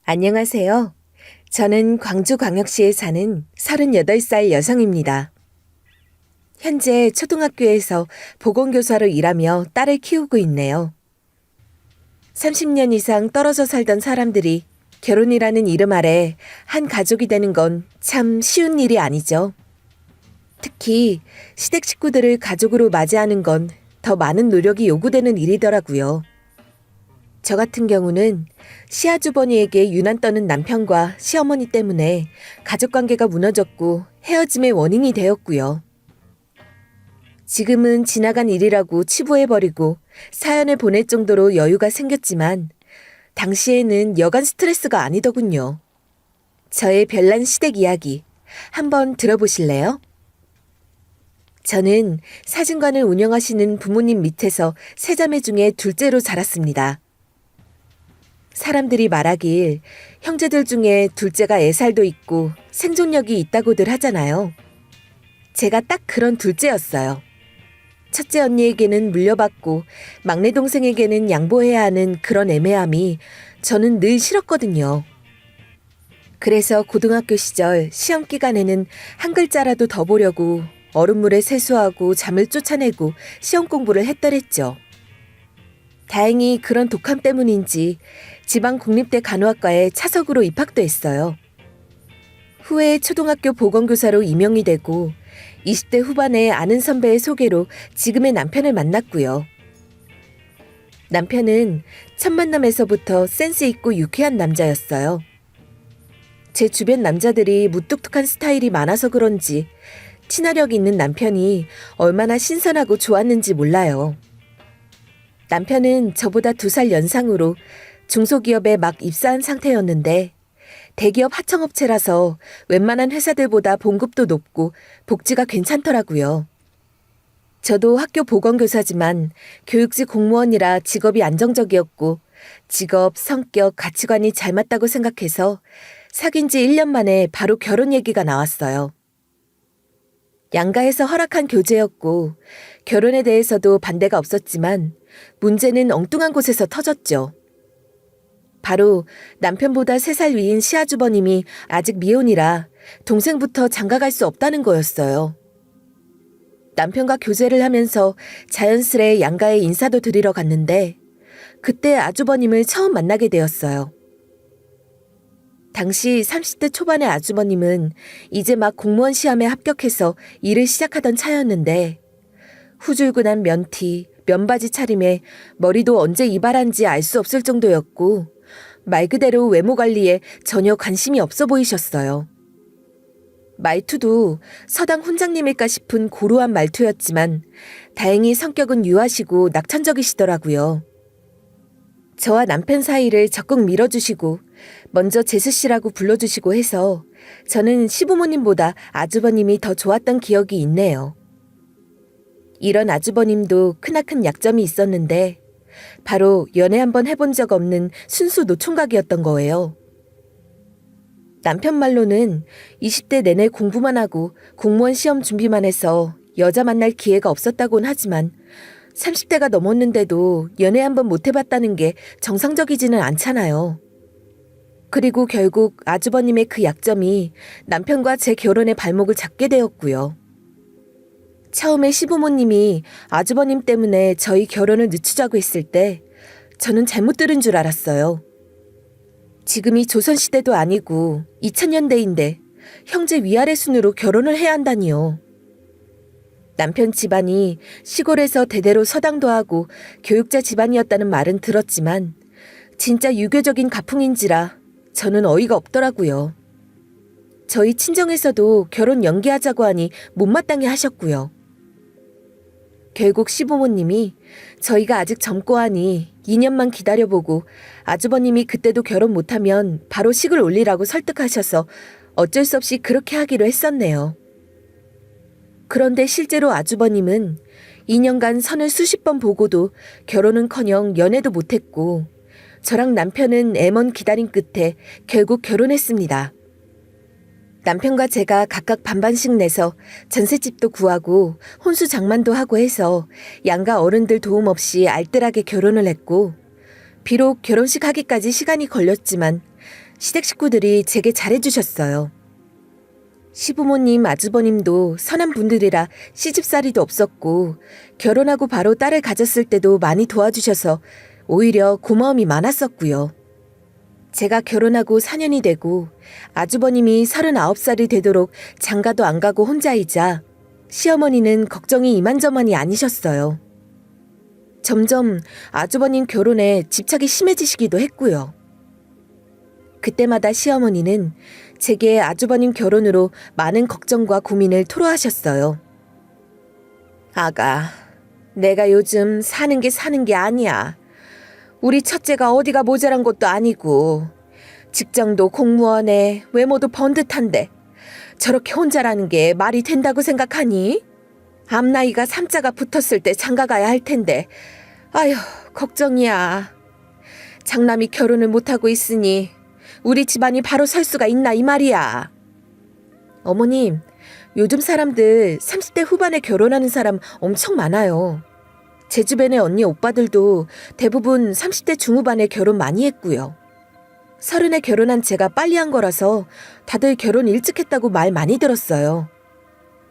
안녕하세요. 저는 광주광역시에 사는 38살 여성입니다. 현재 초등학교에서 보건교사로 일하며 딸을 키우고 있네요. 30년 이상 떨어져 살던 사람들이 결혼이라는 이름 아래 한 가족이 되는 건 참 쉬운 일이 아니죠. 특히 시댁 식구들을 가족으로 맞이하는 건 더 많은 노력이 요구되는 일이더라고요. 저 같은 경우는 시아주버니에게 유난 떠는 남편과 시어머니 때문에 가족관계가 무너졌고 헤어짐의 원인이 되었고요. 지금은 지나간 일이라고 치부해버리고 사연을 보낼 정도로 여유가 생겼지만 당시에는 여간 스트레스가 아니더군요. 저의 별난 시댁 이야기 한번 들어보실래요? 저는 사진관을 운영하시는 부모님 밑에서 세 자매 중에 둘째로 자랐습니다. 사람들이 말하길 형제들 중에 둘째가 애살도 있고 생존력이 있다고들 하잖아요. 제가 딱 그런 둘째였어요. 첫째 언니에게는 물려받고 막내 동생에게는 양보해야 하는 그런 애매함이 저는 늘 싫었거든요. 그래서 고등학교 시절 시험 기간에는 한 글자라도 더 보려고 얼음물에 세수하고 잠을 쫓아내고 시험 공부를 했더랬죠. 다행히 그런 독함 때문인지 지방 국립대 간호학과에 차석으로 입학도 했어요. 후에 초등학교 보건교사로 임용이 되고 20대 후반에 아는 선배의 소개로 지금의 남편을 만났고요. 남편은 첫 만남에서부터 센스 있고 유쾌한 남자였어요. 제 주변 남자들이 무뚝뚝한 스타일이 많아서 그런지 친화력 있는 남편이 얼마나 신선하고 좋았는지 몰라요. 남편은 저보다 2살 연상으로 중소기업에 막 입사한 상태였는데 대기업 하청업체라서 웬만한 회사들보다 봉급도 높고 복지가 괜찮더라고요. 저도 학교 보건교사지만 교육직 공무원이라 직업이 안정적이었고 직업, 성격, 가치관이 잘 맞다고 생각해서 사귄 지 1년 만에 바로 결혼 얘기가 나왔어요. 양가에서 허락한 교제였고 결혼에 대해서도 반대가 없었지만 문제는 엉뚱한 곳에서 터졌죠. 바로 남편보다 3살 위인 시아주버님이 아직 미혼이라 동생부터 장가갈 수 없다는 거였어요. 남편과 교제를 하면서 자연스레 양가에 인사도 드리러 갔는데 그때 아주버님을 처음 만나게 되었어요. 당시 30대 초반의 아주버님은 이제 막 공무원 시험에 합격해서 일을 시작하던 차였는데 후줄근한 면티, 면바지 차림에 머리도 언제 이발한지 알 수 없을 정도였고 말 그대로 외모 관리에 전혀 관심이 없어 보이셨어요. 말투도 서당 훈장님일까 싶은 고루한 말투였지만 다행히 성격은 유하시고 낙천적이시더라고요. 저와 남편 사이를 적극 밀어주시고 먼저 제수 씨라고 불러주시고 해서 저는 시부모님보다 아주버님이 더 좋았던 기억이 있네요. 이런 아주버님도 크나큰 약점이 있었는데 바로 연애 한번 해본 적 없는 순수 노총각이었던 거예요. 남편 말로는 20대 내내 공부만 하고 공무원 시험 준비만 해서 여자 만날 기회가 없었다곤 하지만 30대가 넘었는데도 연애 한번 못 해봤다는 게 정상적이지는 않잖아요. 그리고 결국 아주버님의 그 약점이 남편과 제 결혼의 발목을 잡게 되었고요. 처음에 시부모님이 아주버님 때문에 저희 결혼을 늦추자고 했을 때 저는 잘못 들은 줄 알았어요. 지금이 조선시대도 아니고 2000년대인데 형제 위아래 순으로 결혼을 해야 한다니요. 남편 집안이 시골에서 대대로 서당도 하고 교육자 집안이었다는 말은 들었지만 진짜 유교적인 가풍인지라 저는 어이가 없더라고요. 저희 친정에서도 결혼 연기하자고 하니 못마땅해 하셨고요. 결국 시부모님이 저희가 아직 젊고 하니 2년만 기다려보고 아주버님이 그때도 결혼 못하면 바로 식을 올리라고 설득하셔서 어쩔 수 없이 그렇게 하기로 했었네요. 그런데 실제로 아주버님은 2년간 선을 수십 번 보고도 결혼은커녕 연애도 못했고 저랑 남편은 애먼 기다림 끝에 결국 결혼했습니다. 남편과 제가 각각 반반씩 내서 전셋집도 구하고 혼수 장만도 하고 해서 양가 어른들 도움 없이 알뜰하게 결혼을 했고 비록 결혼식 하기까지 시간이 걸렸지만 시댁 식구들이 제게 잘해주셨어요. 시부모님, 아주버님도 선한 분들이라 시집살이도 없었고 결혼하고 바로 딸을 가졌을 때도 많이 도와주셔서 오히려 고마움이 많았었고요. 제가 결혼하고 4년이 되고 아주버님이 39살이 되도록 장가도 안 가고 혼자이자 시어머니는 걱정이 이만저만이 아니셨어요. 점점 아주버님 결혼에 집착이 심해지시기도 했고요. 그때마다 시어머니는 제게 아주버님 결혼으로 많은 걱정과 고민을 토로하셨어요. 아가, 내가 요즘 사는 게 아니야. 우리 첫째가 어디가 모자란 것도 아니고 직장도 공무원에 외모도 번듯한데 저렇게 혼자라는 게 말이 된다고 생각하니? 앞나이가 3자가 붙었을 때 장가가야 할 텐데 아휴 걱정이야. 장남이 결혼을 못하고 있으니 우리 집안이 바로 설 수가 있나 이 말이야. 어머님, 요즘 사람들 30대 후반에 결혼하는 사람 엄청 많아요. 제 주변의 언니 오빠들도 대부분 30대 중후반에 결혼 많이 했고요. 30에 결혼한 제가 빨리 한 거라서 다들 결혼 일찍 했다고 말 많이 들었어요.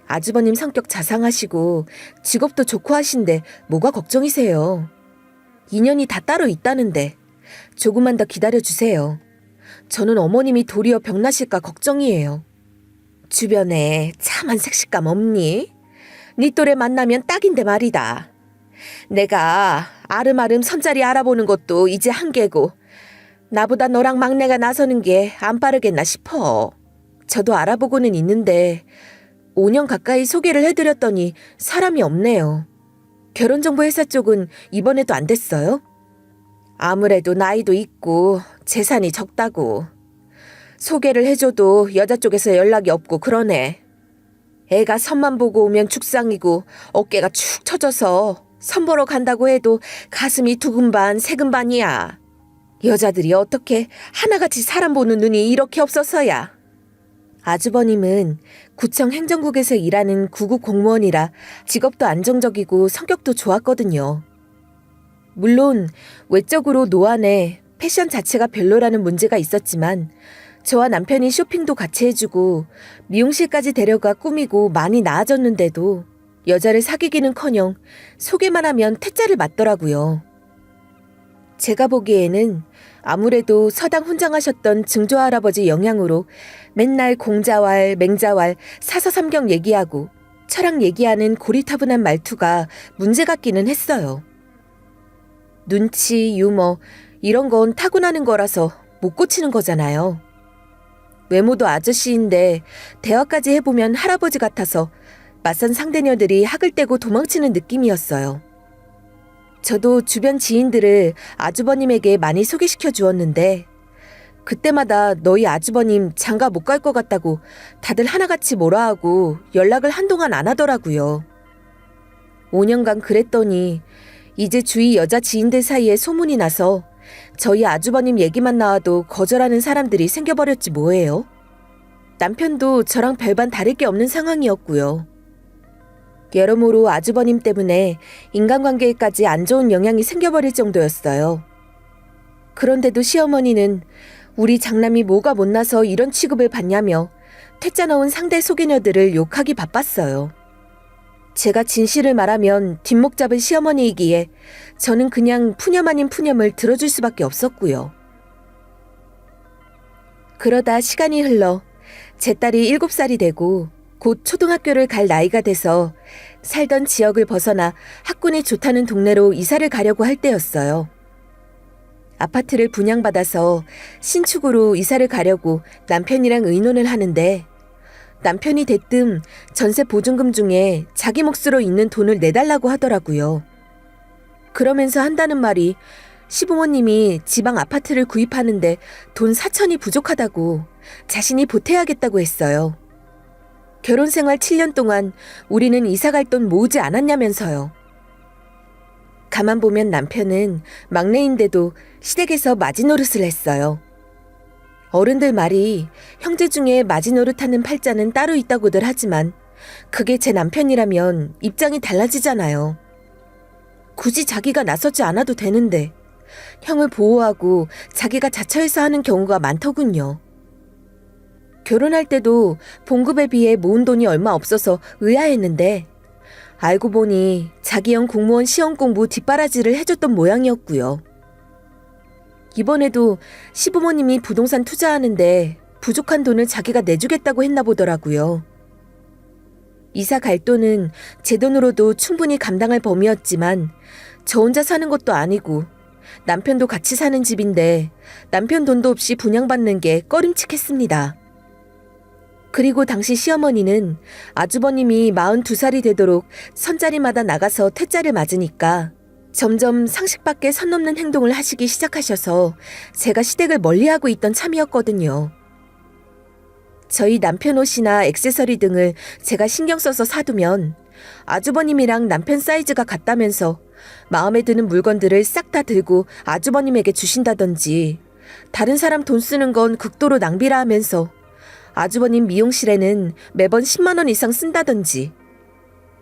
아주버님 성격 자상하시고 직업도 좋고 하신데 뭐가 걱정이세요. 인연이 다 따로 있다는데 조금만 더 기다려주세요. 저는 어머님이 도리어 병나실까 걱정이에요. 주변에 참한 색식감 없니? 네 또래 만나면 딱인데 말이다. 내가 아름아름 선자리 알아보는 것도 이제 한계고 나보다 너랑 막내가 나서는 게 안 빠르겠나 싶어. 저도 알아보고는 있는데 5년 가까이 소개를 해드렸더니 사람이 없네요. 결혼정보회사 쪽은 이번에도 안 됐어요? 아무래도 나이도 있고 재산이 적다고. 소개를 해줘도 여자 쪽에서 연락이 없고 그러네. 애가 선만 보고 오면 죽상이고 어깨가 축 처져서 선 보러 간다고 해도 가슴이 두근반 세근반이야. 여자들이 어떻게 하나같이 사람 보는 눈이 이렇게 없어서야. 아주버님은 구청 행정국에서 일하는 구급 공무원이라 직업도 안정적이고 성격도 좋았거든요. 물론 외적으로 노안에 패션 자체가 별로라는 문제가 있었지만 저와 남편이 쇼핑도 같이 해주고 미용실까지 데려가 꾸미고 많이 나아졌는데도 여자를 사귀기는커녕 소개만 하면 퇴짜를 맞더라고요. 제가 보기에는 아무래도 서당 훈장하셨던 증조 할아버지 영향으로 맨날 공자왈, 맹자왈, 사서삼경 얘기하고 철학 얘기하는 고리타분한 말투가 문제 같기는 했어요. 눈치, 유머 이런 건 타고나는 거라서 못 고치는 거잖아요. 외모도 아저씨인데 대화까지 해보면 할아버지 같아서 맞선 상대녀들이 학을 떼고 도망치는 느낌이었어요. 저도 주변 지인들을 아주버님에게 많이 소개시켜 주었는데 그때마다 너희 아주버님 장가 못 갈 것 같다고 다들 하나같이 뭐라 하고 연락을 한동안 안 하더라고요. 5년간 그랬더니 이제 주위 여자 지인들 사이에 소문이 나서 저희 아주버님 얘기만 나와도 거절하는 사람들이 생겨버렸지 뭐예요. 남편도 저랑 별반 다를 게 없는 상황이었고요. 여러모로 아주버님 때문에 인간관계에까지 안 좋은 영향이 생겨버릴 정도였어요. 그런데도 시어머니는 우리 장남이 뭐가 못나서 이런 취급을 받냐며 퇴짜 넣은 상대 소개녀들을 욕하기 바빴어요. 제가 진실을 말하면 뒷목 잡은 시어머니이기에 저는 그냥 푸념 아닌 푸념을 들어줄 수밖에 없었고요. 그러다 시간이 흘러 제 딸이 7살이 되고 곧 초등학교를 갈 나이가 돼서 살던 지역을 벗어나 학군이 좋다는 동네로 이사를 가려고 할 때였어요. 아파트를 분양받아서 신축으로 이사를 가려고 남편이랑 의논을 하는데 남편이 대뜸 전세 보증금 중에 자기 몫으로 있는 돈을 내달라고 하더라고요. 그러면서 한다는 말이 시부모님이 지방 아파트를 구입하는데 돈 4천이 부족하다고 자신이 보태야겠다고 했어요. 결혼생활 7년 동안 우리는 이사갈 돈 모으지 않았냐면서요. 가만 보면 남편은 막내인데도 시댁에서 마지노릇을 했어요. 어른들 말이 형제 중에 마지노릇하는 팔자는 따로 있다고들 하지만 그게 제 남편이라면 입장이 달라지잖아요. 굳이 자기가 나서지 않아도 되는데 형을 보호하고 자기가 자처해서 하는 경우가 많더군요. 결혼할 때도 봉급에 비해 모은 돈이 얼마 없어서 의아했는데 알고 보니 자기 형 공무원 시험 공부 뒷바라지를 해줬던 모양이었고요. 이번에도 시부모님이 부동산 투자하는데 부족한 돈을 자기가 내주겠다고 했나 보더라고요. 이사 갈 돈은 제 돈으로도 충분히 감당할 범위였지만 저 혼자 사는 것도 아니고 남편도 같이 사는 집인데 남편 돈도 없이 분양받는 게 꺼림칙했습니다. 그리고 당시 시어머니는 아주버님이 42살이 되도록 선자리마다 나가서 퇴짜를 맞으니까 점점 상식 밖에 선 넘는 행동을 하시기 시작하셔서 제가 시댁을 멀리하고 있던 참이었거든요. 저희 남편 옷이나 액세서리 등을 제가 신경 써서 사두면 아주버님이랑 남편 사이즈가 같다면서 마음에 드는 물건들을 싹 다 들고 아주버님에게 주신다든지 다른 사람 돈 쓰는 건 극도로 낭비라 하면서 아주버님 미용실에는 매번 10만 원 이상 쓴다든지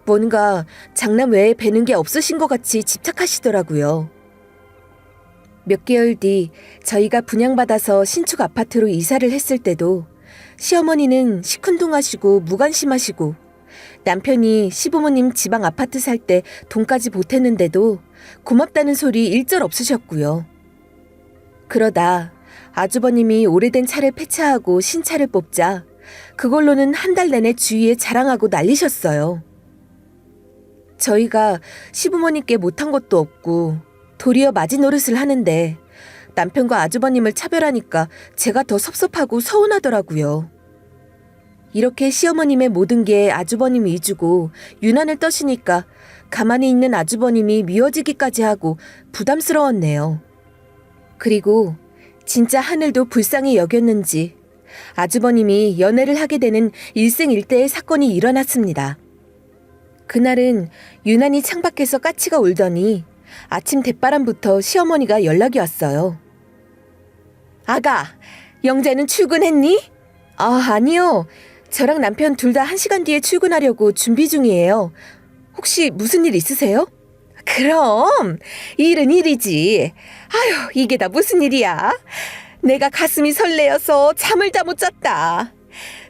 뭔가 장남 외에 배는 게 없으신 것 같이 집착하시더라고요. 몇 개월 뒤 저희가 분양받아서 신축 아파트로 이사를 했을 때도 시어머니는 시큰둥하시고 무관심하시고 남편이 시부모님 지방 아파트 살 때 돈까지 보탰는데도 고맙다는 소리 일절 없으셨고요. 그러다 아주버님이 오래된 차를 폐차하고 신차를 뽑자 그걸로는 한 달 내내 주위에 자랑하고 난리셨어요. 저희가 시부모님께 못한 것도 없고 도리어 마지노릇을 하는데 남편과 아주버님을 차별하니까 제가 더 섭섭하고 서운하더라고요. 이렇게 시어머님의 모든 게 아주버님 위주고 유난을 떠시니까 가만히 있는 아주버님이 미워지기까지 하고 부담스러웠네요. 그리고 진짜 하늘도 불쌍히 여겼는지 아주버님이 연애를 하게 되는 일생일대의 사건이 일어났습니다. 그날은 유난히 창밖에서 까치가 울더니 아침 대바람부터 시어머니가 연락이 왔어요. 아가, 영재는 출근했니? 아니요. 저랑 남편 둘 다 1시간 뒤에 출근하려고 준비 중이에요. 혹시 무슨 일 있으세요? 그럼 일은 일이지. 아휴, 이게 다 무슨 일이야. 내가 가슴이 설레어서 잠을 다 못 잤다.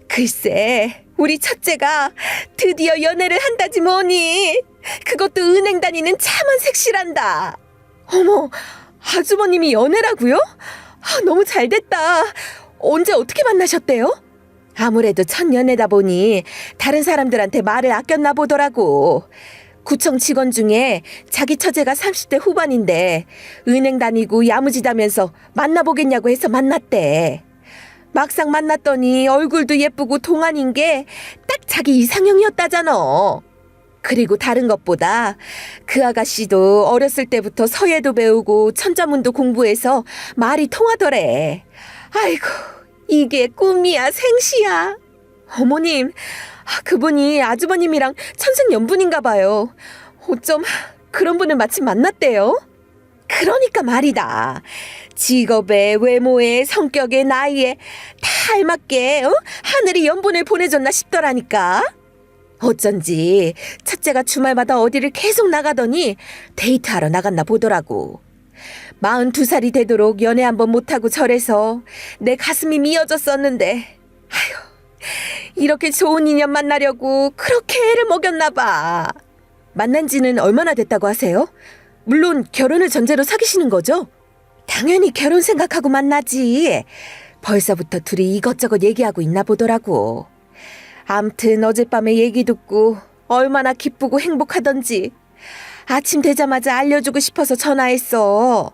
글쎄, 우리 첫째가 드디어 연애를 한다지 뭐니. 그것도 은행 다니는 참한 색시란다. 어머, 아주버님이 연애라고요? 너무 잘됐다. 언제 어떻게 만나셨대요? 아무래도 첫 연애다 보니 다른 사람들한테 말을 아꼈나 보더라고. 구청 직원 중에 자기 처제가 30대 후반인데 은행 다니고 야무지다면서 만나보겠냐고 해서 만났대. 막상 만났더니 얼굴도 예쁘고 동안인 게 딱 자기 이상형이었다잖아. 그리고 다른 것보다 그 아가씨도 어렸을 때부터 서예도 배우고 천자문도 공부해서 말이 통하더래. 아이고, 이게 꿈이야 생시야. 어머님, 그분이 아주버님이랑 천생연분인가 봐요. 어쩜 그런 분을 마침 만났대요? 그러니까 말이다. 직업에 외모에 성격에 나이에 다 알맞게 하늘이 연분을 보내줬나 싶더라니까. 어쩐지 첫째가 주말마다 어디를 계속 나가더니 데이트하러 나갔나 보더라고. 42살이 되도록 연애 한번 못하고 절해서 내 가슴이 미어졌었는데 아휴, 이렇게 좋은 인연 만나려고 그렇게 애를 먹였나 봐. 만난 지는 얼마나 됐다고 하세요? 물론 결혼을 전제로 사귀시는 거죠? 당연히 결혼 생각하고 만나지. 벌써부터 둘이 이것저것 얘기하고 있나 보더라고. 암튼 어젯밤에 얘기 듣고 얼마나 기쁘고 행복하던지 아침 되자마자 알려주고 싶어서 전화했어.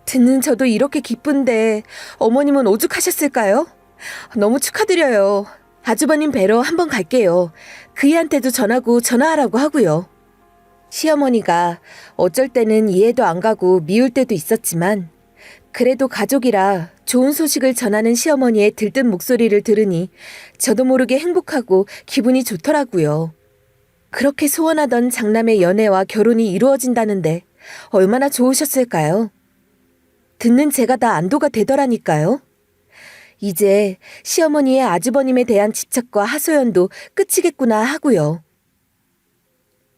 듣는 저도 이렇게 기쁜데 어머님은 오죽하셨을까요? 너무 축하드려요. 아주버님 뵈러 한번 갈게요. 그이한테도 전하고 전화하라고 하고요. 시어머니가 어쩔 때는 이해도 안 가고 미울 때도 있었지만 그래도 가족이라 좋은 소식을 전하는 시어머니의 들뜬 목소리를 들으니 저도 모르게 행복하고 기분이 좋더라고요. 그렇게 소원하던 장남의 연애와 결혼이 이루어진다는데 얼마나 좋으셨을까요? 듣는 제가 다 안도가 되더라니까요. 이제 시어머니의 아주버님에 대한 집착과 하소연도 끝이겠구나 하고요.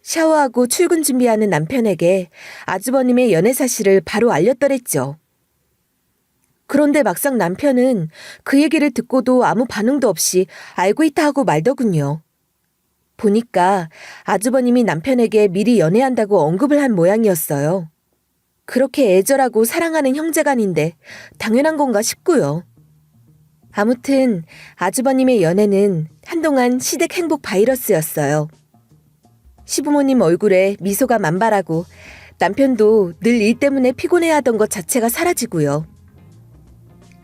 샤워하고 출근 준비하는 남편에게 아주버님의 연애 사실을 바로 알렸더랬죠. 그런데 막상 남편은 그 얘기를 듣고도 아무 반응도 없이 알고 있다 하고 말더군요. 보니까 아주버님이 남편에게 미리 연애한다고 언급을 한 모양이었어요. 그렇게 애절하고 사랑하는 형제간인데 당연한 건가 싶고요. 아무튼 아주버님의 연애는 한동안 시댁 행복 바이러스였어요. 시부모님 얼굴에 미소가 만발하고 남편도 늘 일 때문에 피곤해하던 것 자체가 사라지고요.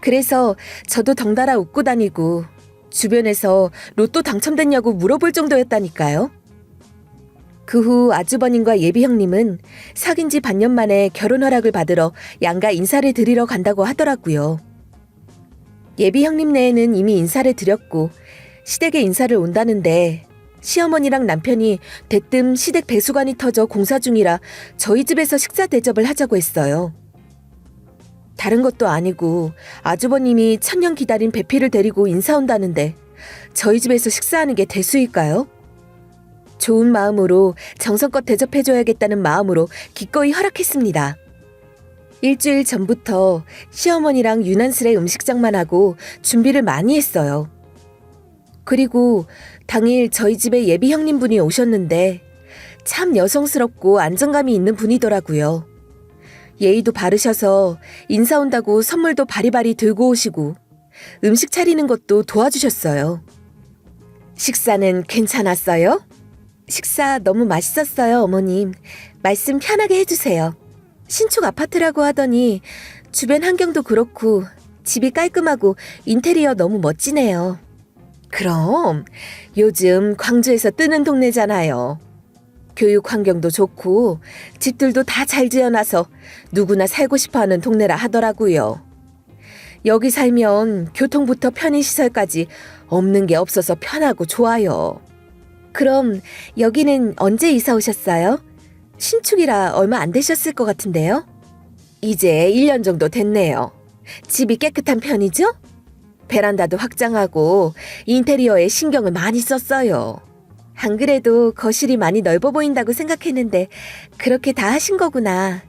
그래서 저도 덩달아 웃고 다니고 주변에서 로또 당첨됐냐고 물어볼 정도였다니까요. 그 후 아주버님과 예비 형님은 사귄 지 반년 만에 결혼 허락을 받으러 양가 인사를 드리러 간다고 하더라고요. 예비 형님네에는 이미 인사를 드렸고 시댁에 인사를 온다는데 시어머니랑 남편이 대뜸 시댁 배수관이 터져 공사 중이라 저희 집에서 식사 대접을 하자고 했어요. 다른 것도 아니고 아주버님이 천년 기다린 배필을 데리고 인사 온다는데 저희 집에서 식사하는 게 대수일까요? 좋은 마음으로 정성껏 대접해줘야겠다는 마음으로 기꺼이 허락했습니다. 일주일 전부터 시어머니랑 유난스레 음식장만 하고 준비를 많이 했어요. 그리고 당일 저희 집에 예비 형님분이 오셨는데 참 여성스럽고 안정감이 있는 분이더라고요. 예의도 바르셔서 인사 온다고 선물도 바리바리 들고 오시고 음식 차리는 것도 도와주셨어요. 식사는 괜찮았어요? 식사 너무 맛있었어요, 어머님. 말씀 편하게 해주세요. 신축 아파트라고 하더니 주변 환경도 그렇고 집이 깔끔하고 인테리어 너무 멋지네요. 그럼 요즘 광주에서 뜨는 동네잖아요. 교육 환경도 좋고 집들도 다 잘 지어놔서 누구나 살고 싶어하는 동네라 하더라고요. 여기 살면 교통부터 편의시설까지 없는 게 없어서 편하고 좋아요. 그럼 여기는 언제 이사 오셨어요? 신축이라 얼마 안 되셨을 것 같은데요? 이제 1년 정도 됐네요. 집이 깨끗한 편이죠? 베란다도 확장하고 인테리어에 신경을 많이 썼어요. 안 그래도 거실이 많이 넓어 보인다고 생각했는데 그렇게 다 하신 거구나.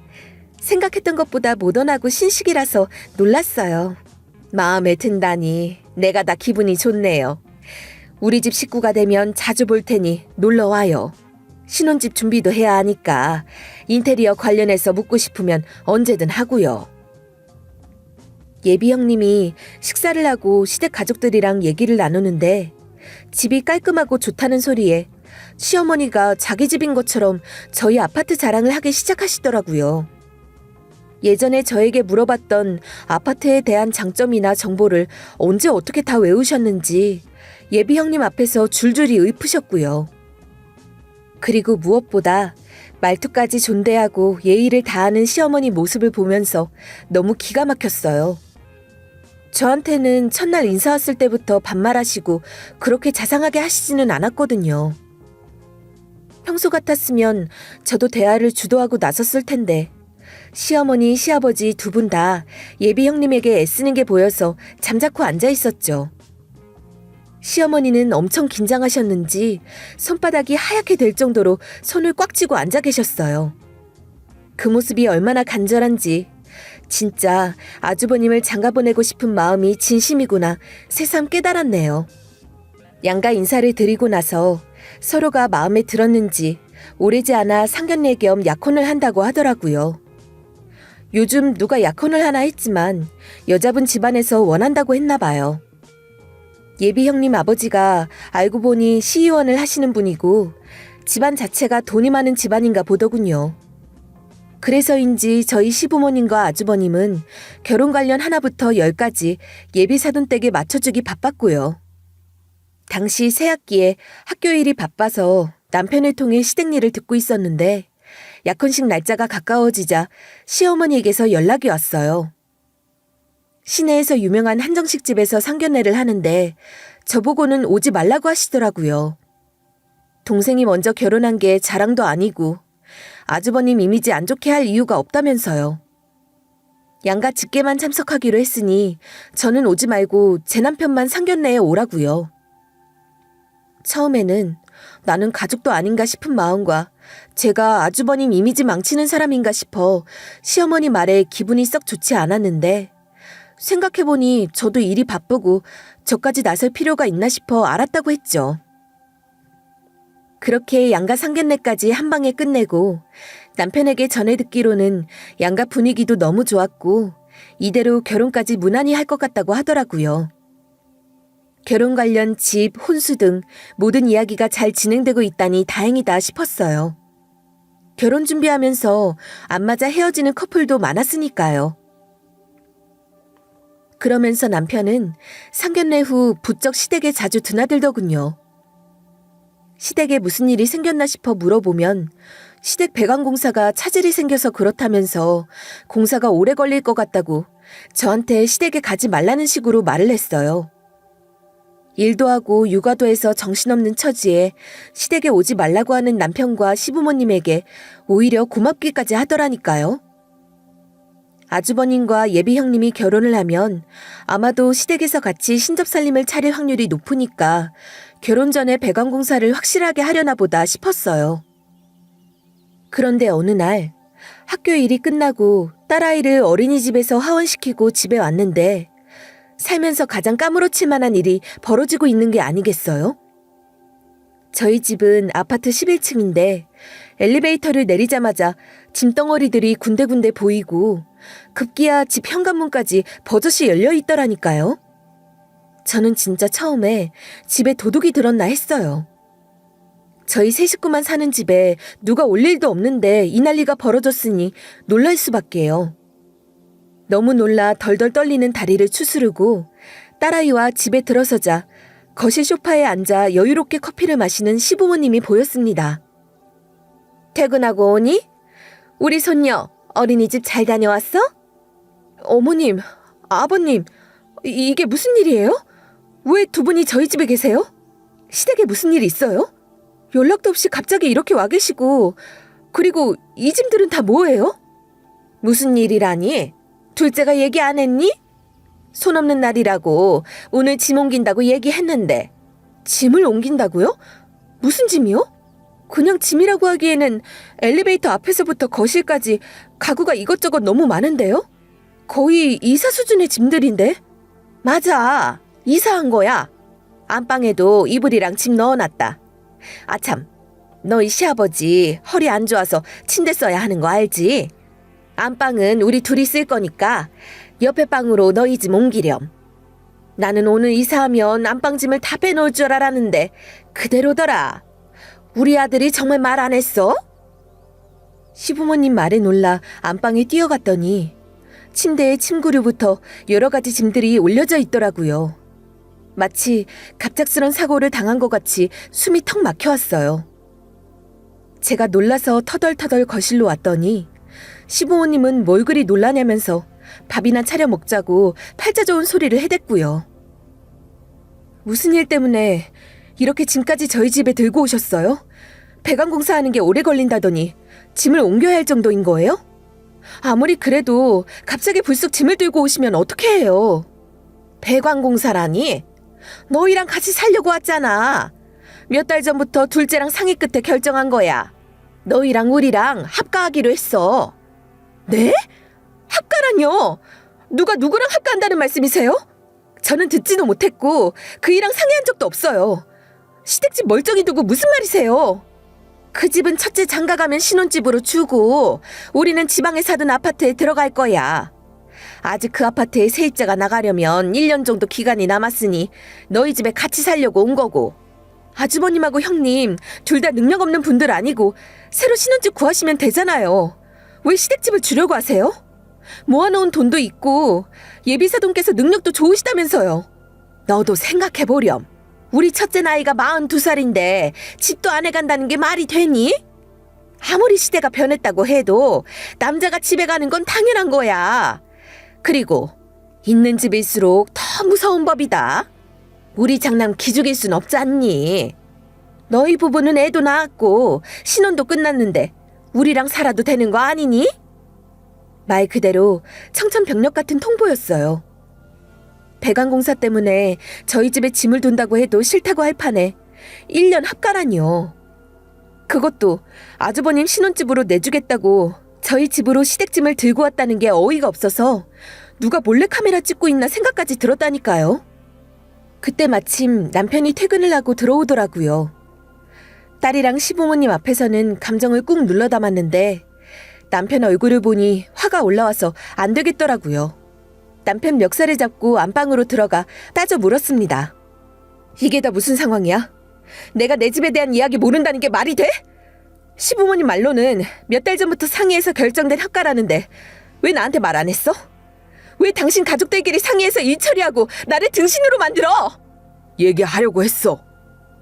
생각했던 것보다 모던하고 신식이라서 놀랐어요. 마음에 든다니 내가 다 기분이 좋네요. 우리 집 식구가 되면 자주 볼 테니 놀러 와요. 신혼집 준비도 해야 하니까 인테리어 관련해서 묻고 싶으면 언제든 하고요. 예비 형님이 식사를 하고 시댁 가족들이랑 얘기를 나누는데 집이 깔끔하고 좋다는 소리에 시어머니가 자기 집인 것처럼 저희 아파트 자랑을 하기 시작하시더라고요. 예전에 저에게 물어봤던 아파트에 대한 장점이나 정보를 언제 어떻게 다 외우셨는지 예비 형님 앞에서 줄줄이 읊으셨고요. 그리고 무엇보다 말투까지 존대하고 예의를 다하는 시어머니 모습을 보면서 너무 기가 막혔어요. 저한테는 첫날 인사 왔을 때부터 반말하시고 그렇게 자상하게 하시지는 않았거든요. 평소 같았으면 저도 대화를 주도하고 나섰을 텐데 시어머니, 시아버지 두 분 다 예비 형님에게 애쓰는 게 보여서 잠자코 앉아 있었죠. 시어머니는 엄청 긴장하셨는지 손바닥이 하얗게 될 정도로 손을 꽉 쥐고 앉아 계셨어요. 그 모습이 얼마나 간절한지 진짜 아주버님을 장가보내고 싶은 마음이 진심이구나 새삼 깨달았네요. 양가 인사를 드리고 나서 서로가 마음에 들었는지 오래지 않아 상견례 겸 약혼을 한다고 하더라고요. 요즘 누가 약혼을 하나 했지만 여자분 집안에서 원한다고 했나 봐요. 예비 형님 아버지가 알고 보니 시의원을 하시는 분이고 집안 자체가 돈이 많은 집안인가 보더군요. 그래서인지 저희 시부모님과 아주버님은 결혼 관련 하나부터 10까지 예비 사돈댁에 맞춰주기 바빴고요. 당시 새학기에 학교 일이 바빠서 남편을 통해 시댁 일을 듣고 있었는데 약혼식 날짜가 가까워지자 시어머니에게서 연락이 왔어요. 시내에서 유명한 한정식 집에서 상견례를 하는데 저보고는 오지 말라고 하시더라고요. 동생이 먼저 결혼한 게 자랑도 아니고 아주버님 이미지 안 좋게 할 이유가 없다면서요. 양가 직계만 참석하기로 했으니 저는 오지 말고 제 남편만 상견례에 오라고요. 처음에는 나는 가족도 아닌가 싶은 마음과 제가 아주버님 이미지 망치는 사람인가 싶어 시어머니 말에 기분이 썩 좋지 않았는데 생각해보니 저도 일이 바쁘고 저까지 나설 필요가 있나 싶어 알았다고 했죠. 그렇게 양가 상견례까지 한 방에 끝내고 남편에게 전해 듣기로는 양가 분위기도 너무 좋았고 이대로 결혼까지 무난히 할 것 같다고 하더라고요. 결혼 관련 집, 혼수 등 모든 이야기가 잘 진행되고 있다니 다행이다 싶었어요. 결혼 준비하면서 안 맞아 헤어지는 커플도 많았으니까요. 그러면서 남편은 상견례 후 부쩍 시댁에 자주 드나들더군요. 시댁에 무슨 일이 생겼나 싶어 물어보면 시댁 배관공사가 차질이 생겨서 그렇다면서 공사가 오래 걸릴 것 같다고 저한테 시댁에 가지 말라는 식으로 말을 했어요. 일도 하고 육아도 해서 정신없는 처지에 시댁에 오지 말라고 하는 남편과 시부모님에게 오히려 고맙기까지 하더라니까요. 아주버님과 예비 형님이 결혼을 하면 아마도 시댁에서 같이 신접살림을 차릴 확률이 높으니까 결혼 전에 배관공사를 확실하게 하려나 보다 싶었어요. 그런데 어느 날 학교 일이 끝나고 딸아이를 어린이집에서 하원시키고 집에 왔는데 살면서 가장 까무러칠 만한 일이 벌어지고 있는 게 아니겠어요? 저희 집은 아파트 11층인데 엘리베이터를 내리자마자 짐덩어리들이 군데군데 보이고 급기야 집 현관문까지 버젓이 열려 있더라니까요. 저는 진짜 처음에 집에 도둑이 들었나 했어요. 저희 세 식구만 사는 집에 누가 올 일도 없는데 이 난리가 벌어졌으니 놀랄 수밖에요. 너무 놀라 덜덜 떨리는 다리를 추스르고 딸아이와 집에 들어서자 거실 소파에 앉아 여유롭게 커피를 마시는 시부모님이 보였습니다. 퇴근하고 오니? 우리 손녀 어린이집 잘 다녀왔어? 어머님, 아버님, 이게 무슨 일이에요? 왜 두 분이 저희 집에 계세요? 시댁에 무슨 일 있어요? 연락도 없이 갑자기 이렇게 와 계시고 그리고 이 짐들은 다 뭐예요? 무슨 일이라니? 둘째가 얘기 안 했니? 손 없는 날이라고 오늘 짐 옮긴다고 얘기했는데. 짐을 옮긴다고요? 무슨 짐이요? 그냥 짐이라고 하기에는 엘리베이터 앞에서부터 거실까지 가구가 이것저것 너무 많은데요? 거의 이사 수준의 짐들인데? 맞아, 이사한 거야. 안방에도 이불이랑 짐 넣어놨다. 아참, 너희 시아버지 허리 안 좋아서 침대 써야 하는 거 알지? 안방은 우리 둘이 쓸 거니까 옆에 방으로 너희 짐 옮기렴. 나는 오늘 이사하면 안방짐을 다 빼놓을 줄 알았는데 그대로더라. 우리 아들이 정말 말 안 했어? 시부모님 말에 놀라 안방에 뛰어갔더니 침대에 침구류부터 여러 가지 짐들이 올려져 있더라고요. 마치 갑작스런 사고를 당한 것 같이 숨이 턱 막혀왔어요. 제가 놀라서 터덜터덜 거실로 왔더니 시부모님은 뭘 그리 놀라냐면서 밥이나 차려 먹자고 팔자 좋은 소리를 해댔고요. 무슨 일 때문에 이렇게 짐까지 저희 집에 들고 오셨어요? 배관공사하는 게 오래 걸린다더니 짐을 옮겨야 할 정도인 거예요? 아무리 그래도 갑자기 불쑥 짐을 들고 오시면 어떻게 해요? 배관공사라니? 너희랑 같이 살려고 왔잖아. 몇 달 전부터 둘째랑 상의 끝에 결정한 거야. 너희랑 우리랑 합가하기로 했어. 네? 합가라뇨? 누가 누구랑 합가한다는 말씀이세요? 저는 듣지도 못했고 그이랑 상의한 적도 없어요. 시댁집 멀쩡히 두고 무슨 말이세요? 그 집은 첫째 장가가면 신혼집으로 주고 우리는 지방에 사던 아파트에 들어갈 거야. 아직 그 아파트에 세입자가 나가려면 1년 정도 기간이 남았으니 너희 집에 같이 살려고 온 거고. 아주버님하고 형님 둘 다 능력 없는 분들 아니고 새로 신혼집 구하시면 되잖아요. 왜 시댁집을 주려고 하세요? 모아놓은 돈도 있고 예비사돈께서 능력도 좋으시다면서요. 너도 생각해보렴. 우리 첫째 나이가 42살인데 집도 안 해간다는 게 말이 되니? 아무리 시대가 변했다고 해도 남자가 집에 가는 건 당연한 거야. 그리고 있는 집일수록 더 무서운 법이다. 우리 장남 기죽일 순 없지 않니? 너희 부부는 애도 낳았고 신혼도 끝났는데 우리랑 살아도 되는 거 아니니? 말 그대로 청천벽력 같은 통보였어요. 배관공사 때문에 저희 집에 짐을 둔다고 해도 싫다고 할 판에 1년 합가라니요. 그것도 아주버님 신혼집으로 내주겠다고 저희 집으로 시댁짐을 들고 왔다는 게 어이가 없어서 누가 몰래카메라 찍고 있나 생각까지 들었다니까요. 그때 마침 남편이 퇴근을 하고 들어오더라고요. 딸이랑 시부모님 앞에서는 감정을 꾹 눌러 담았는데 남편 얼굴을 보니 화가 올라와서 안 되겠더라고요. 남편 멱살을 잡고 안방으로 들어가 따져 물었습니다. 이게 다 무슨 상황이야? 내가 내 집에 대한 이야기 모른다는 게 말이 돼? 시부모님 말로는 몇 달 전부터 상의해서 결정된 합가라는데 왜 나한테 말 안 했어? 왜 당신 가족들끼리 상의해서 일 처리하고 나를 등신으로 만들어? 얘기하려고 했어.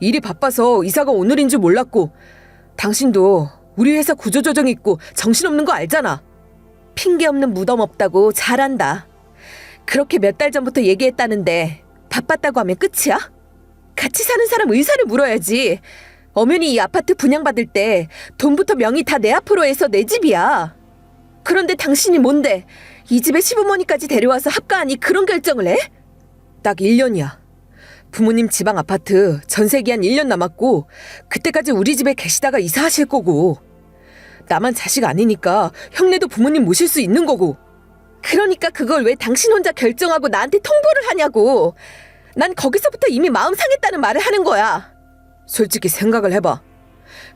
일이 바빠서 이사가 오늘인 줄 몰랐고 당신도 우리 회사 구조조정 있고 정신없는 거 알잖아. 핑계 없는 무덤 없다고 잘한다. 그렇게 몇 달 전부터 얘기했다는데 바빴다고 하면 끝이야? 같이 사는 사람 의사를 물어야지. 엄연히 이 아파트 분양받을 때 돈부터 명의 다 내 앞으로 해서 내 집이야. 그런데 당신이 뭔데 이 집에 시부모님까지 데려와서 합가하니 그런 결정을 해? 딱 1년이야. 부모님 지방 아파트 전세 기한 1년 남았고 그때까지 우리 집에 계시다가 이사하실 거고 나만 자식 아니니까 형네도 부모님 모실 수 있는 거고 그러니까 그걸 왜 당신 혼자 결정하고 나한테 통보를 하냐고. 난 거기서부터 이미 마음 상했다는 말을 하는 거야. 솔직히 생각을 해봐.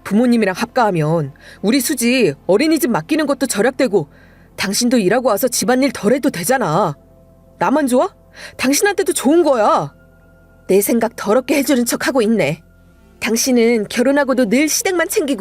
부모님이랑 합가하면 우리 수지 어린이집 맡기는 것도 절약되고 당신도 일하고 와서 집안일 덜 해도 되잖아. 나만 좋아? 당신한테도 좋은 거야. 내 생각 더럽게 해주는 척하고 있네. 당신은 결혼하고도 늘 시댁만 챙기고